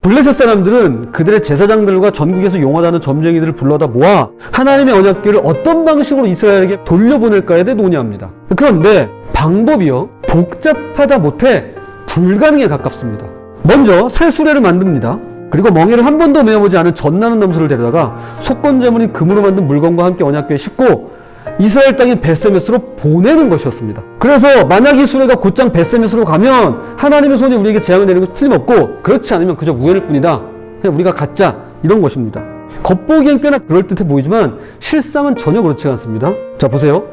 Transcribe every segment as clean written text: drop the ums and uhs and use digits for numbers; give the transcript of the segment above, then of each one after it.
블레셋 사람들은 그들의 제사장들과 전국에서 용하다는 점쟁이들을 불러다 모아 하나님의 언약궤를 어떤 방식으로 이스라엘에게 돌려보낼까에 대해 논의합니다. 그런데 방법이요, 복잡하다 못해 불가능에 가깝습니다. 먼저 새 수레를 만듭니다. 그리고 멍에를 한 번도 메어보지 않은 젖나는 염소를 데려다가 속건제물인 금으로 만든 물건과 함께 언약궤에 싣고 이스라엘 땅인 벳세메스로 보내는 것이었습니다. 그래서 만약 이 수레가 곧장 벳세메스로 가면 하나님의 손이 우리에게 재앙을 내리는 것이 틀림없고, 그렇지 않으면 그저 우연일 뿐이다, 그냥 우리가 갖자, 이런 것입니다. 겉보기엔 꽤나 그럴듯해 보이지만 실상은 전혀 그렇지 않습니다. 자, 보세요.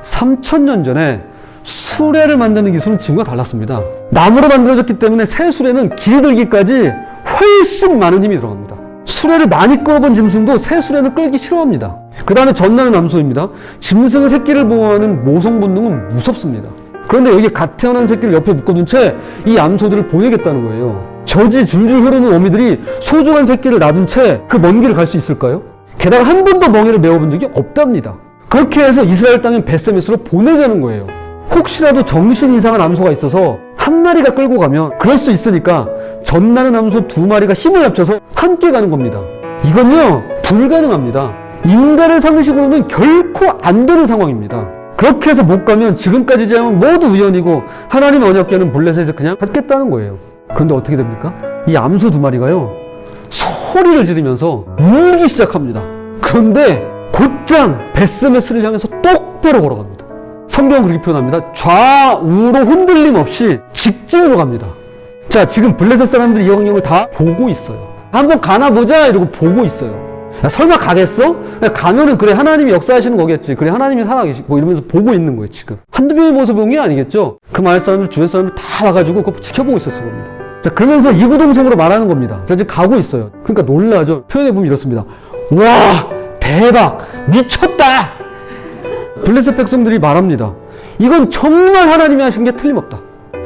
3000년 전에 수레를 만드는 기술은 지금과 달랐습니다. 나무로 만들어졌기 때문에 새 수레는 길들기까지 훨씬 많은 힘이 들어갑니다. 수레를 많이 끌어본 짐승도 새 수레는 끌기 싫어합니다. 그 다음에 젖나는 암소입니다. 짐승의 새끼를 보호하는 모성 본능은 무섭습니다. 그런데 여기 갓 태어난 새끼를 옆에 묶어둔 채 이 암소들을 보내겠다는 거예요. 젖이 줄줄 흐르는 어미들이 소중한 새끼를 놔둔 채 그 먼 길을 갈 수 있을까요? 게다가 한 번도 멍에를 메어본 적이 없답니다. 그렇게 해서 이스라엘 땅인 벳세메스로 보내자는 거예요. 혹시라도 정신 이상한 암소가 있어서 한 마리가 끌고 가면 그럴 수 있으니까 젖나는 암소 2마리가 힘을 합쳐서 함께 가는 겁니다. 이건요, 불가능합니다. 인간의 상식으로는 결코 안 되는 상황입니다. 그렇게 해서 못 가면 지금까지 제안은 모두 우연이고 하나님의 언약궤는 블레셋에서 그냥 갖겠다는 거예요. 그런데 어떻게 됩니까? 이 암소 2마리가요, 소리를 지르면서 울기 시작합니다. 그런데 곧장 벳세메스를 향해서 똑바로 걸어갑니다. 성경은 그렇게 표현합니다. 좌우로 흔들림 없이 직진으로 갑니다. 자, 지금 블레셋 사람들이 이 광경을 다 보고 있어요. 한번 가나보자 이러고 보고 있어요. 야, 설마 가겠어? 야, 가면은 그래 하나님이 역사하시는 거겠지. 그래 하나님이 살아계시고 이러면서 보고 있는 거예요. 지금 한두 명의 모습 본 게 아니겠죠. 그 마을 사람들, 주변 사람들 다 와가지고 그거 지켜보고 있었을 겁니다. 자, 그러면서 이구동성으로 말하는 겁니다. 자, 지금 가고 있어요. 그러니까 놀라죠. 표현해보면 이렇습니다. 와, 대박, 미쳤다. 블레셋 백성들이 말합니다. 이건 정말 하나님이 하신 게 틀림없다.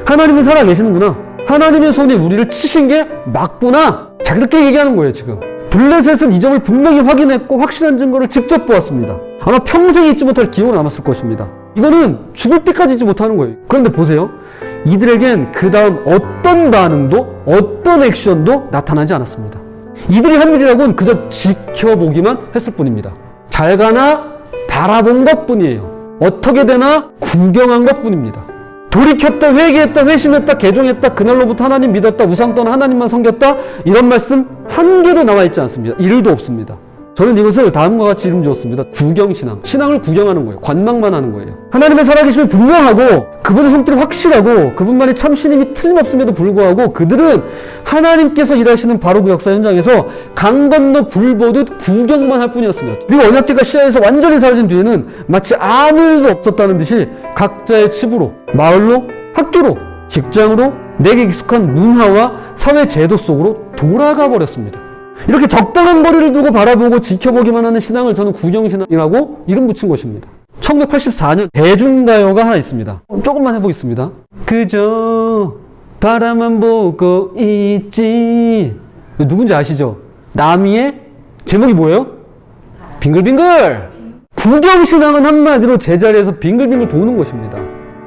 하나님은 살아계시는구나. 하나님의 손이 우리를 치신 게 맞구나. 자, 그렇게 얘기하는 거예요. 지금 블레셋은 이 점을 분명히 확인했고 확실한 증거를 직접 보았습니다. 아마 평생 잊지 못할 기억이 남았을 것입니다. 이거는 죽을 때까지 잊지 못하는 거예요. 그런데 보세요. 이들에겐 그 다음 어떤 반응도 어떤 액션도 나타나지 않았습니다. 이들이 한 일이라고는 그저 지켜보기만 했을 뿐입니다. 잘 가나 바라본 것 뿐이에요. 어떻게 되나 구경한 것 뿐입니다. 돌이켰다, 회개했다, 회심했다, 개종했다, 그날로부터 하나님 믿었다, 우상 떠나 하나님만 섬겼다, 이런 말씀 한 개도 나와 있지 않습니다. 1도 없습니다. 저는 이것을 다음과 같이 이름 지었습니다. 구경신앙. 신앙을 구경하는 거예요. 관망만 하는 거예요. 하나님의 살아계심이 분명하고 그분의 손길이 확실하고 그분만이 참 신임이 틀림없음에도 불구하고 그들은 하나님께서 일하시는 바로 그 역사 현장에서 강 건너 불 보듯 구경만 할 뿐이었습니다. 그리고 언약궤가 시야에서 완전히 사라진 뒤에는 마치 아무 일도 없었다는 듯이 각자의 집으로, 마을로, 학교로, 직장으로, 내게 익숙한 문화와 사회 제도 속으로 돌아가 버렸습니다. 이렇게 적당한 거리를 두고 바라보고 지켜보기만 하는 신앙을 저는 구경신앙이라고 이름 붙인 것입니다. 1984년 대중가요가 하나 있습니다. 조금만 해보겠습니다. 그저 바라만 보고 있지. 누군지 아시죠? 나미의 제목이 뭐예요? 빙글빙글. 구경신앙은 한마디로 제자리에서 빙글빙글 도는 것입니다.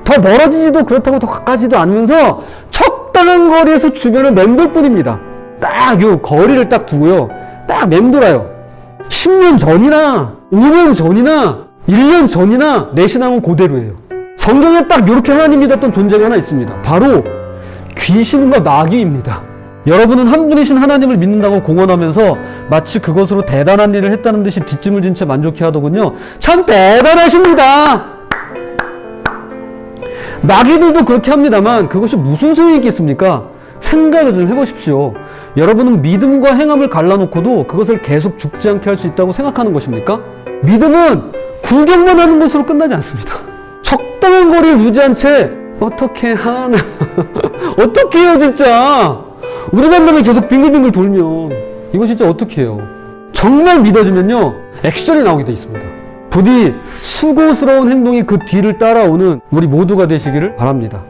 더 멀어지지도 그렇다고 더 가까지도 않으면서 적당한 거리에서 주변을 맴돌 뿐입니다. 딱 요 거리를 딱 두고요, 딱 맴돌아요. 10년 전이나 5년 전이나 1년 전이나 내 신앙은 그대로예요. 성경에 딱 이렇게 하나님 믿었던 존재가 하나 있습니다. 바로 귀신과 마귀입니다. 여러분은 한 분이신 하나님을 믿는다고 공언하면서 마치 그것으로 대단한 일을 했다는 듯이 뒷짐을 진 채 만족해 하더군요. 참 대단하십니다. 마귀들도 그렇게 합니다만 그것이 무슨 소용이 있겠습니까? 생각을 좀 해보십시오. 여러분은 믿음과 행함을 갈라놓고도 그것을 계속 죽지 않게 할 수 있다고 생각하는 것입니까? 믿음은 구경만 하는 것으로 끝나지 않습니다. 적당한 거리를 유지한 채 어떻게 하나 어떻게 해요 진짜. 우리 만나면 계속 빙글빙글 돌면 이거 진짜 어떻게 해요. 정말 믿어지면요 액션이 나오게 돼 있습니다. 부디 수고스러운 행동이 그 뒤를 따라오는 우리 모두가 되시기를 바랍니다.